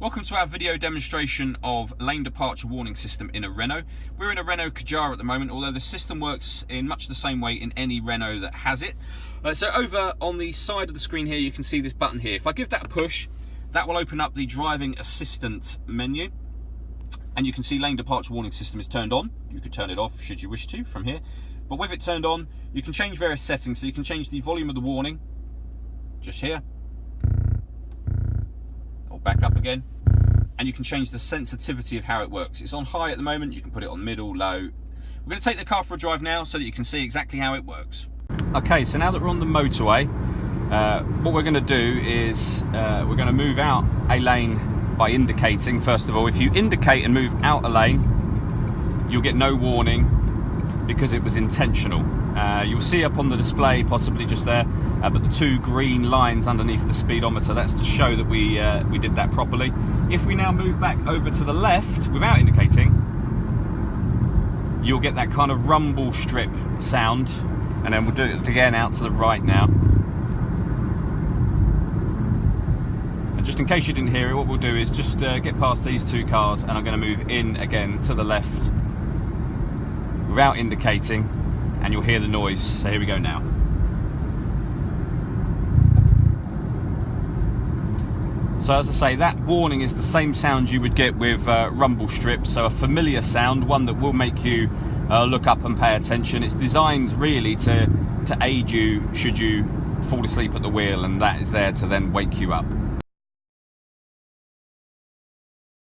Welcome to our video demonstration of lane departure warning system in a Renault. We're in a Renault Kadjar at the moment, although the system works in much the same way in any Renault that has it. So over on the side of the screen here, you can see this button here. If I give that a push, that will open up the driving assistant menu. And you can see lane departure warning system is turned on. You could turn it off should you wish to from here. But with it turned on, you can change various settings. So you can change the volume of the warning, just here. Back up again, and you can change the sensitivity of how it works. It's on high at the moment. You can put it on middle, low. We're going to take the car for a drive now so that you can see exactly how it works. Okay, so now that we're on the motorway, what we're going to do is we're going to move out a lane by indicating. First of all, if you indicate and move out a lane, you'll get no warning because it was intentional. You'll see up on the display, possibly just there, but the two green lines underneath the speedometer, that's to show that we did that properly. If we now move back over to the left without indicating, you'll get that kind of rumble strip sound, and then we'll do it again out to the right now. And just in case you didn't hear it, what we'll do is just get past these two cars, and I'm going to move in again to the left without indicating, and you'll hear the noise. So here we go now. So as I say, that warning is the same sound you would get with rumble strips, so a familiar sound, one that will make you look up and pay attention. It's designed really to aid you should you fall asleep at the wheel, and that is there to then wake you up.